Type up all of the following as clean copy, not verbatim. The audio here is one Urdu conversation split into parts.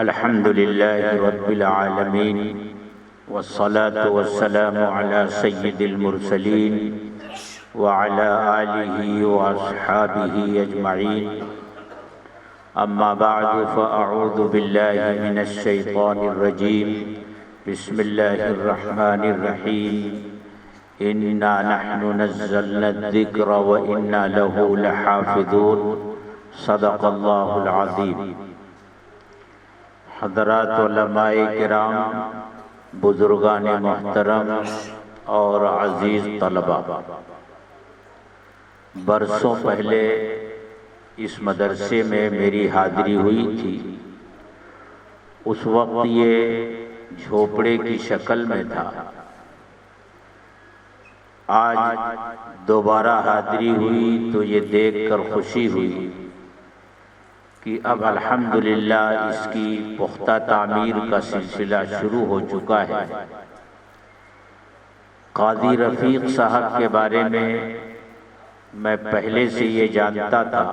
الحمد لله رب العالمين والصلاة والسلام على سيد المرسلين وعلى آله وأصحابه أجمعين أما بعد فأعوذ بالله من الشيطان الرجيم بسم الله الرحمن الرحيم إنا نحن نزلنا الذكر وإنا له لحافظون صدق الله العظيم۔ حضرات علماء کرام، بزرگان محترم اور عزیز طلبہ، برسوں پہلے اس مدرسے میں میری حاضری ہوئی تھی۔ اس وقت یہ جھوپڑے کی شکل میں تھا۔ آج دوبارہ حاضری ہوئی تو یہ دیکھ کر خوشی ہوئی کہ اب الحمدللہ اس کی پختہ تعمیر کا سلسلہ شروع ہو چکا ہے۔ قاضی رفیق صاحب کے بارے میں پہلے سے یہ جانتا تھا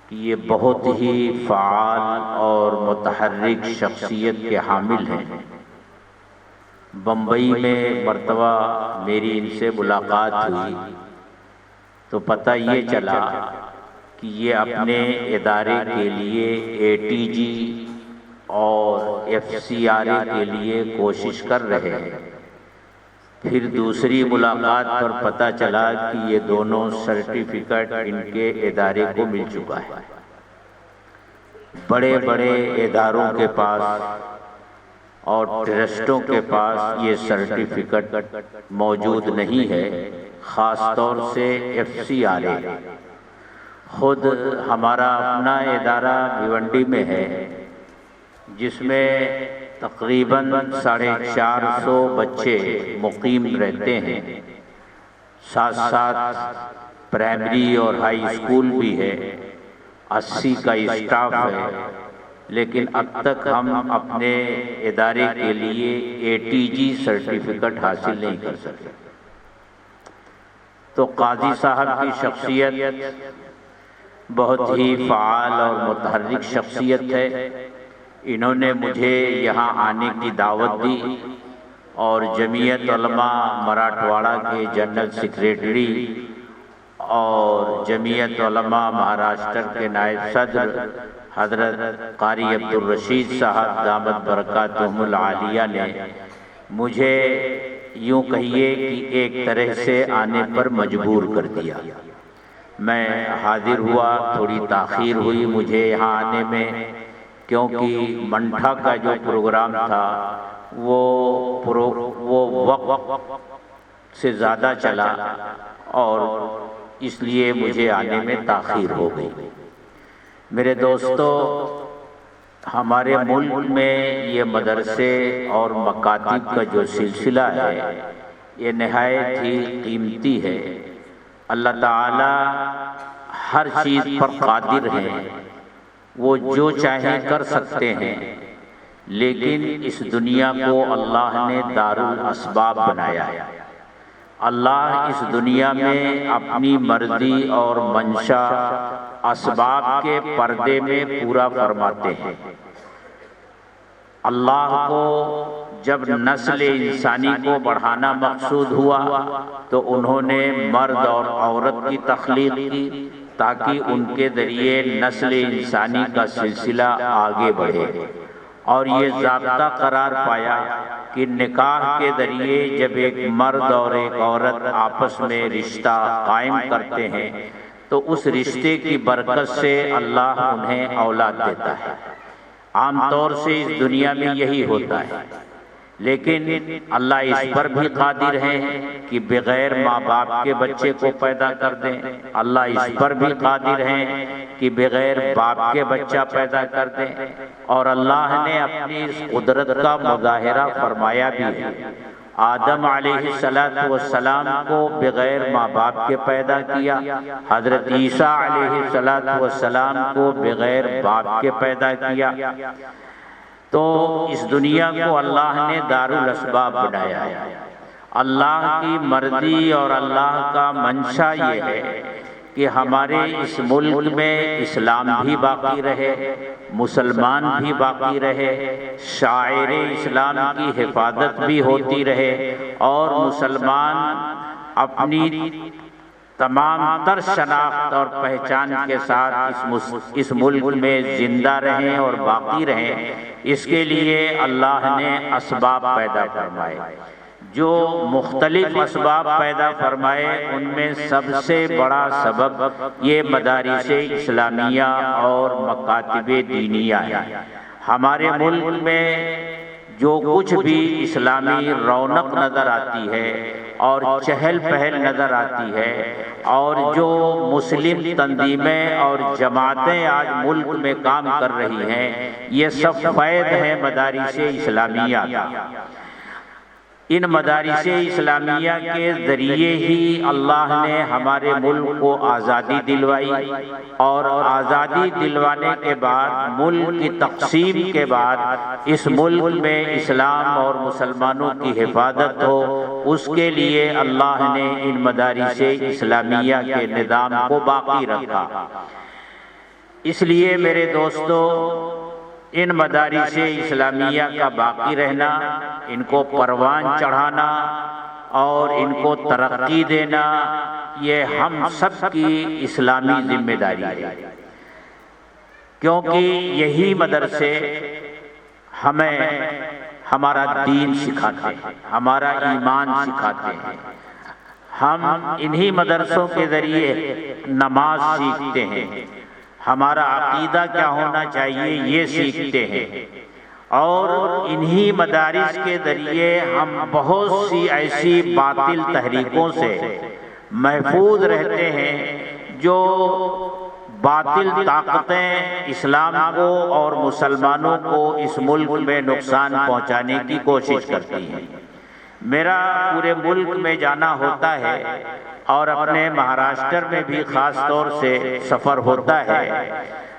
کہ یہ بہت ہی فعال اور متحرک شخصیت کے حامل ہیں۔ بمبئی میں مرتبہ میری ان سے ملاقات ہوئی تو پتہ یہ چلا کہ یہ اپنے ادارے کے لیے ATG اور FCRA کے لیے کوشش کر رہے ہیں۔ پھر دوسری ملاقات پر پتہ چلا کہ یہ دونوں سرٹیفکیٹ ان کے ادارے کو مل چکا ہے۔ بڑے بڑے اداروں کے پاس اور ٹرسٹوں کے پاس یہ سرٹیفکیٹ موجود نہیں ہے، خاص طور سے FCRA۔ خود ہمارا اپنا ادارہ بھیونڈی میں ہے، جس میں تقریباً 450 بچے مقیم رہتے ہیں، ساتھ ساتھ پرائمری اور ہائی اسکول بھی ہے، 80 کا اسٹاف ہے، لیکن اب تک ہم اپنے ادارے کے لیے ATG سرٹیفکیٹ حاصل نہیں کر سکے۔ تو قاضی صاحب کی شخصیت بہت ہی فعال اور متحرک شخصیت ہے۔ انہوں نے مجھے یہاں آنے کی دعوت دی اور جمعیت علماء مراٹھواڑہ کے جنرل سیکریٹری اور جمعیت علماء مہاراشٹر کے نائب صدر حضرت قاری عبدالرشید صاحب دامت برکاتہم العالیہ نے مجھے یوں کہیے کہ ایک طرح سے آنے پر مجبور کر دیا۔ میں حاضر ہوا، تھوڑی تاخیر ہوئی مجھے یہاں آنے میں، کیونکہ منٹھا کا جو پروگرام تھا وہ وقت سے زیادہ چلا اور اس لیے مجھے آنے میں تاخیر ہو گئی۔ میرے دوستو، ہمارے ملک میں یہ مدرسے اور مکاتب کا جو سلسلہ ہے یہ نہایت ہی قیمتی ہے۔ اللہ تعالی ہر چیز پر قادر ہیں، وہ جو چاہیں کر سکتے ہیں، لیکن اس دنیا کو اللہ نے دارالاسباب بنایا ہے۔ اللہ اس دنیا میں اپنی مرضی اور منشا اسباب کے پردے میں پورا فرماتے ہیں۔ اللہ کو جب نسل انسانی کو بڑھانا مقصود ہوا تو انہوں نے مرد اور عورت کی تخلیق کی تاکہ ان کے ذریعے نسل انسانی کا سلسلہ آگے بڑھے، اور یہ ضابطہ قرار پایا کہ نکاح کے ذریعے جب ایک مرد اور ایک عورت آپس میں رشتہ قائم کرتے ہیں تو اس رشتے کی برکت سے اللہ انہیں اولاد دیتا ہے۔ عام طور سے اس دنیا میں یہی ہوتا ہے، لیکن اللہ اس پر بھی قادر ہے کہ بغیر ماں باپ کے بچے کو پیدا کر دیں۔ اللہ اس پر بھی قادر ہے کہ بغیر باپ کے بچہ پیدا کر دیں، اور اللہ نے اپنی اس قدرت کا مظاہرہ فرمایا بھی ہے۔ آدم علیہ السلام کو بغیر ماں باپ کے پیدا کیا، حضرت عیسیٰ علیہ السلام کو بغیر باپ کے پیدا کیا۔ تو اس دنیا کو اللہ نے دارالاسباب بنایا ہے۔ اللہ کی مرضی اور اللہ کا منشا یہ ہے کہ ہمارے اس ملک میں اسلام بھی باقی رہے، مسلمان بھی باقی رہے، شاعر اسلام کی حفاظت بھی ہوتی رہے، اور مسلمان اپنی تمام تر شناخت اور پہچان کے ساتھ اس ملک میں زندہ رہیں اور باقی رہیں۔ اس کے لیے اللہ نے اسباب پیدا فرمائے۔ جو مختلف اسباب پیدا فرمائے ان میں سب سے بڑا سبب یہ مدارس اسلامیہ اور مکاتب دینیہ ہے۔ ہمارے ملک میں جو کچھ بھی اسلامی رونق نظر آتی ہے اور چہل پہل نظر آتی ہے، اور جو مسلم تنظیمیں اور جماعتیں آج ملک میں کام کر رہی ہیں، یہ سب فیض ہیں مدارس اسلامیہ کا۔ ان مدارس اسلامیہ کے ذریعے ہی اللہ نے ہمارے ملک کو آزادی دلوائی، اور آزادی دلوانے کے بعد ملک کی تقسیم کے بعد اس ملک میں اسلام اور مسلمانوں کی حفاظت ہو، اس کے لیے اللہ نے ان مدارس اسلامیہ کے نظام کو باقی رکھا۔ اس لیے میرے دوستو، ان مدارس اسلامیہ کا باقی رہنا، ان کو پروان چڑھانا اور ان کو ترقی دینا، یہ ہم سب کی اسلامی ذمہ داری ہے، کیونکہ یہی مدرسے ہمیں ہمارا دین سکھاتے ہیں، ہمارا ایمان سکھاتے ہیں۔ ہم انہی مدرسوں کے ذریعے نماز سیکھتے ہیں، ہمارا عقیدہ کیا ہونا چاہیے یہ سیکھتے ہیں، اور انہی مدارس کے ذریعے ہم بہت سی ایسی باطل تحریکوں سے محفوظ رہتے ہیں جو باطل طاقتیں اسلام کو اور مسلمانوں کو اس ملک میں نقصان پہنچانے کی کوشش کرتی ہیں۔ میرا پورے ملک میں جانا ہوتا ہے، اور اپنے مہاراشٹر میں بھی خاص طور سے سفر ہوتا ہے،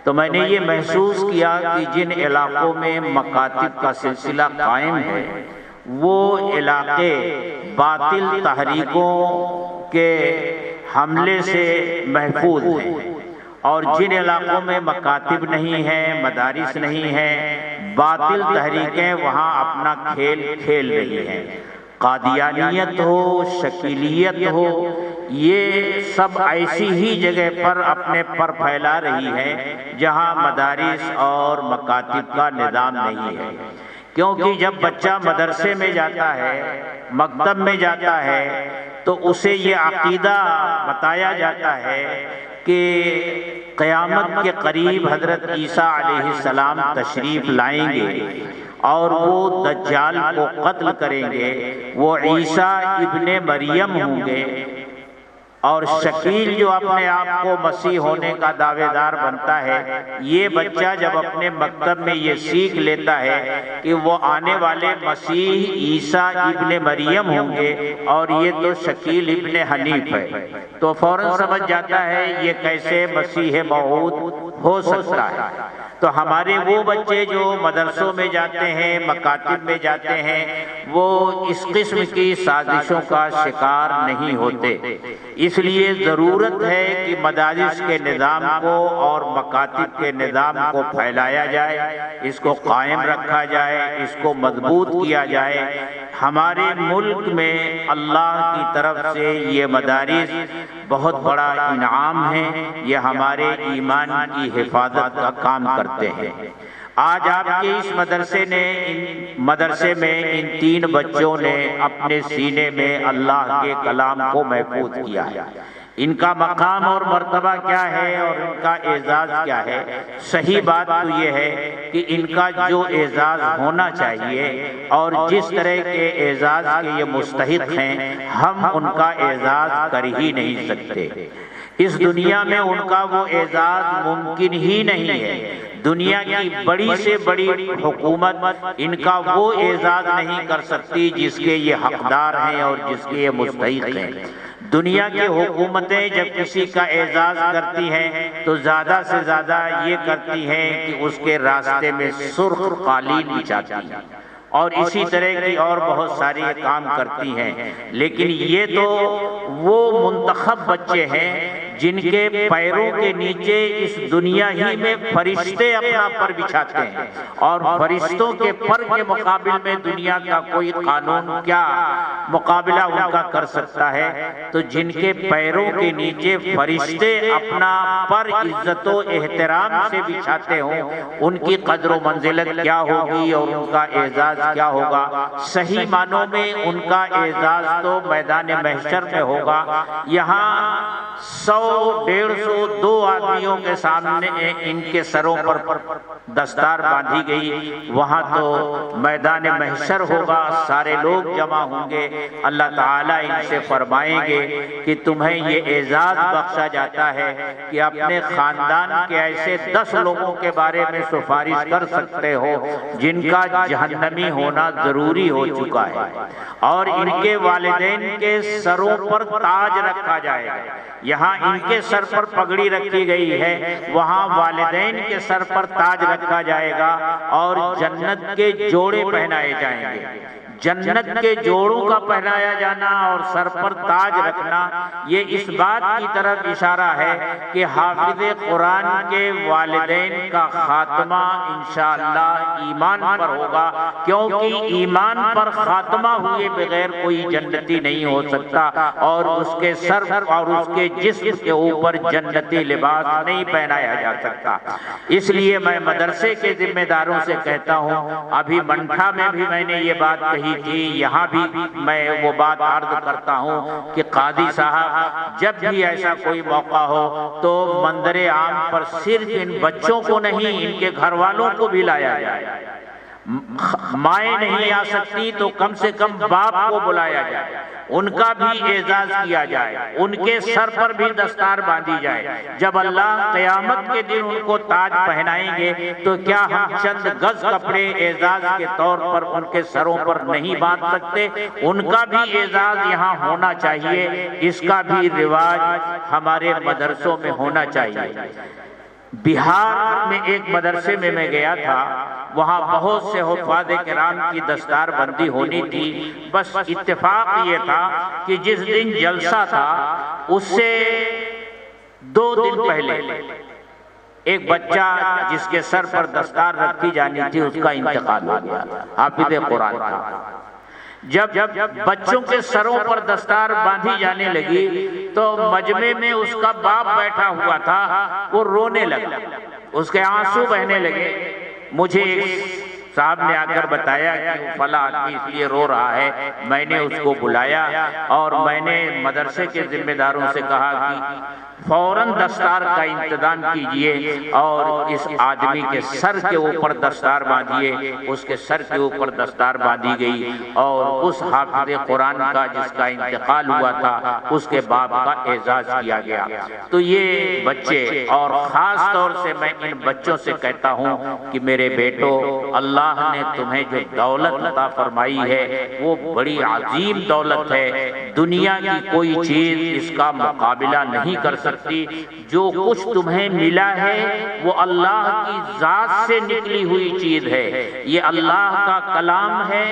تو میں نے یہ محسوس کیا کہ جن علاقوں میں مکاتب کا سلسلہ قائم ہے، وہ علاقے باطل تحریکوں کے حملے سے محفوظ ہیں، اور جن علاقوں میں مکاتب نہیں ہیں، مدارس نہیں ہیں، باطل تحریکیں وہاں اپنا کھیل کھیل رہی ہیں۔ قادیانیت ہو، شکیلیت ہو، یہ سب ایسی ہی جگہ پر اپنے پر پھیلا رہی ہے جہاں مدارس اور مکاتب کا نظام نہیں ہے۔ کیونکہ جب بچہ مدرسے میں جاتا ہے، مکتب میں جاتا ہے، تو اسے یہ عقیدہ بتایا جاتا ہے کہ قیامت کے قریب حضرت عیسیٰ علیہ السلام تشریف لائیں گے اور وہ دجال کو قتل کریں گے، وہ عیسیٰ ابن مریم ہوں گے، اور شکیل جو اپنے آپ کو مسیح ہونے کا دعوے دار بنتا ہے، یہ بچہ جب اپنے مکتب میں یہ سیکھ لیتا ہے کہ وہ آنے والے مسیح عیسیٰ ابن مریم ہوں گے اور یہ تو شکیل ابن حنیف ہے، تو فوراً سمجھ جاتا ہے یہ کیسے مسیح موعود ہو سکتا ہے۔ تو ہمارے وہ بچے جو مدرسوں میں جاتے ہیں، مکاتب میں جاتے ہیں، وہ اس قسم کی سازشوں کا شکار نہیں ہوتے۔ اس لیے ضرورت ہے کہ مدارس کے نظام کو اور مکاتب کے نظام کو پھیلایا جائے، اس کو قائم رکھا جائے، اس کو مضبوط کیا جائے۔ ہمارے ملک میں اللہ کی طرف سے یہ مدارس بہت بڑا انعام ہے، یہ ہمارے ایمان کی حفاظت کا کام کرتے ہیں۔ آج آپ کے اس مدرسے میں ان 3 بچوں نے اپنے سینے میں اللہ کے کلام کو محفوظ کیا ہے۔ ان کا مقام اور مرتبہ کیا ہے اور ان کا اعزاز کیا ہے؟ صحیح بات تو یہ ہے کہ ان کا جو اعزاز ہونا چاہیے اور جس طرح کے اعزاز کے یہ مستحق ہیں، ہم ان کا اعزاز کر ہی نہیں سکتے۔ اس دنیا میں ان کا وہ اعزاز ممکن ہی نہیں ہے۔ دنیا کی بڑی سے بڑی حکومت ان کا وہ اعزاز نہیں کر سکتی جس کے یہ حقدار ہیں اور جس کے یہ مستحق ہیں۔ دنیا کی حکومتیں جب کسی کا اعزاز کرتی ہیں تو زیادہ سے زیادہ یہ کرتی ہیں کہ اس کے راستے میں سرخ قالین بچھاتی ہیں اور اسی طرح کی اور بہت سارے کام کرتی ہیں، لیکن یہ تو وہ منتخب بچے ہیں جن کے پیروں کے نیچے اس دنیا ہی میں فرشتے اپنا پر بچھاتے ہیں، اور فرشتوں کے پر کے مقابل میں دنیا کا کوئی قانون کیا مقابلہ ان کا کر سکتا ہے؟ تو جن کے پیروں کے نیچے فرشتے اپنا پر عزت و احترام سے بچھاتے ہوں، ان کی قدر و منزلت کیا ہوگی اور ان کا اعزاز کیا ہوگا؟ صحیح معنوں میں ان کا اعزاز تو میدان محشر میں ہوگا۔ یہاں 100، 150، 2 آدمیوں کے سامنے ان کے سروں پر دستار باندھی گئی، وہاں تو میدان محشر ہوگا، سارے لوگ جمع ہوں گے، اللہ تعالیٰ ان سے فرمائیں گے کہ تمہیں یہ اعزاز بخشا جاتا ہے کہ اپنے خاندان کے ایسے 10 لوگوں کے بارے میں سفارش کر سکتے ہو جن کا جہنمی ہونا ضروری ہو چکا ہے، اور ان کے والدین کے سروں پر تاج رکھا جائے گا۔ یہاں ان کے سر پر پگڑی رکھی گئی ہے، وہاں والدین کے سر پر تاج رکھا جائے گا، اور جنت کے جوڑے پہنائے جائیں گے۔ جنت کے جوڑوں کا پہنایا جانا اور سر پر تاج رکھنا، یہ اس بات کی طرف اشارہ ہے کہ حافظ قرآن کے والدین کا خاتمہ انشاءاللہ ایمان پر ہوگا، کیونکہ ایمان پر خاتمہ ہوئے بغیر کوئی جنتی نہیں ہو سکتا، اور اس کے سر اور اس کے جسم کے اوپر جنتی لباس نہیں پہنایا جا سکتا۔ اس لیے میں مدرسے کے ذمہ داروں سے کہتا ہوں، ابھی منٹھا میں بھی میں نے یہ بات کہی تھی، یہاں بھی میں وہ بات عرض کرتا ہوں کہ قاضی صاحب جب بھی ایسا کوئی موقع ہو تو منظر عام پر صرف ان بچوں کو نہیں، ان کے گھر والوں کو بھی لایا جائے۔ مائیں نہیں آ سکتی تو کم سے کم باپ کو بلایا جائے، ان کا بھی اعزاز کیا جائے، ان کے سر پر بھی دستار باندھی جائے۔ جب اللہ قیامت کے دن ان کو تاج پہنائیں گے تو کیا ہم چند گز کپڑے اعزاز کے طور پر ان کے سروں پر نہیں باندھ سکتے؟ ان کا بھی اعزاز یہاں ہونا چاہیے، اس کا بھی رواج ہمارے مدرسوں میں ہونا چاہیے۔ بہار میں ایک مدرسے میں گیا تھا، وہاں بہت سے حفاظ کرام کی دستار بندی ہونی تھی۔ بس اتفاق یہ تھا کہ جس دن جلسہ تھا اس سے 2 دن پہلے ایک بچہ جس کے سر پر دستار رکھی جانی تھی اس کا انتقال ہو گیا، حافظ قرآن تھا۔ جب بچوں کے سروں پر دستار باندھی جانے لگی تو مجمع میں اس کا باپ بیٹھا ہوا تھا، وہ رونے لگا، اس کے آنسو بہنے لگے۔ مجھے ایک صاحب نے آ کر بتایا کہ فلاں آدمی اس لیے رو رہا ہے، میں نے اس کو بلایا اور میں نے مدرسے کے ذمہ داروں سے کہا کہ فوراً دستار کا انتظام کیجئے اور اس آدمی کے سر کے اوپر دستار باندھیے۔ اس کے سر کے اوپر دستار باندھی گئی اور اس حافظ قرآن کا جس کا انتقال ہوا تھا اس کے باپ کا اعزاز کیا گیا۔ تو یہ بچے، اور خاص طور سے میں ان بچوں سے کہتا ہوں کہ میرے بیٹو، اللہ نے تمہیں جو دولت عطا فرمائی ہے وہ بڑی عظیم دولت ہے، دنیا کی کوئی چیز اس کا مقابلہ نہیں کر سکتی۔ جو کچھ تمہیں ملا ہے وہ اللہ کی ذات سے نکلی ہوئی چیز ہے، یہ اللہ کا کلام ہے،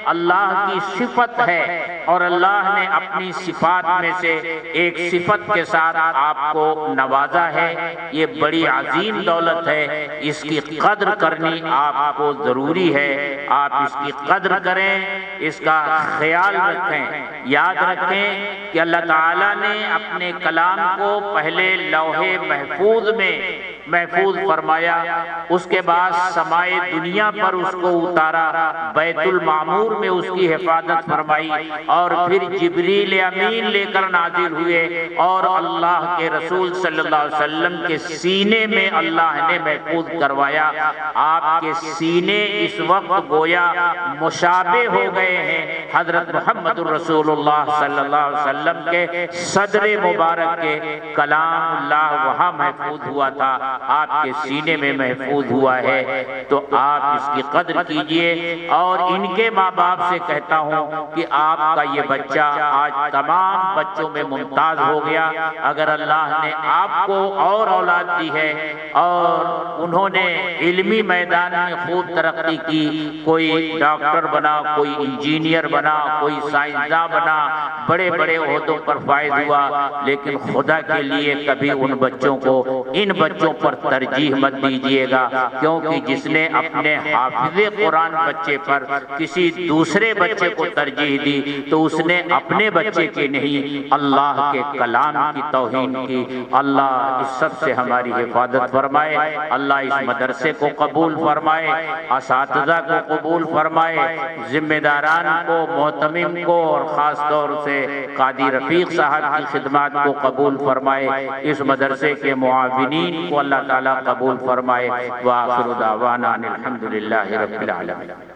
اللہ کی صفت ہے، اور اللہ نے اپنی صفات میں سے ایک صفت کے ساتھ آپ کو نوازا ہے۔ یہ بڑی عظیم دولت ہے، اس کی قدر کرنی آپ کو ضروری ہے۔ آپ اس کی قدر کریں، اس کا خیال رکھیں، یاد رکھیں کہ اللہ تعالیٰ نے اپنے کلام کو پہلے لوح محفوظ میں محفوظ فرمایا، اس کے بعد سمائے دنیا پر اس کو اتارا، بیت المعمور میں اس کی حفاظت فرمائی، اور پھر جبریل امین لے کر نازل ہوئے اور اللہ کے رسول صلی اللہ علیہ وسلم کے سینے میں اللہ نے محفوظ کروایا۔ آپ کے سینے اس وقت گویا مشابہ ہو گئے ہیں حضرت محمد رسول اللہ صلی اللہ علیہ وسلم کے صدر مبارک کے، کلام اللہ وہاں محفوظ ہوا تھا، آپ کے سینے میں محفوظ ہوا ہے، تو آپ اس کی قدر کیجئے۔ اور ان کے ماں باپ سے کہتا ہوں کہ آپ کا یہ بچہ آج تمام بچوں میں ممتاز ہو گیا۔ اگر اللہ نے آپ کو اور اولاد دی ہے اور انہوں نے علمی میدان میں خوب ترقی کی، کوئی ڈاکٹر بنا، کوئی انجینئر بنا، کوئی سائنسداں بنا، بڑے بڑے عہدوں پر فائز ہوا، لیکن خدا کے لیے کبھی ان بچوں کو ان بچوں پر ترجیح مت دیجیے گا، کیونکہ جس نے اپنے حافظ قرآن بچے پر کسی دوسرے بچے کو ترجیح دی تو اس نے اپنے بچے کی نہیں، اللہ کے کلام کی توہین کی۔ اللہ اس سب سے ہماری حفاظت فرمائے، اللہ اس مدرسے کو قبول فرمائے، اساتذہ کو قبول فرمائے، ذمہ داران کو، محتمم کو، اور خاص طور سے قاضی رفیق صاحب کی خدمات کو قبول فرمائے، اس مدرسے کے معاونین کو اللہ تعالیٰ قبول فرمائے۔ وآخر دعوانا الحمدللہ رب العالمین۔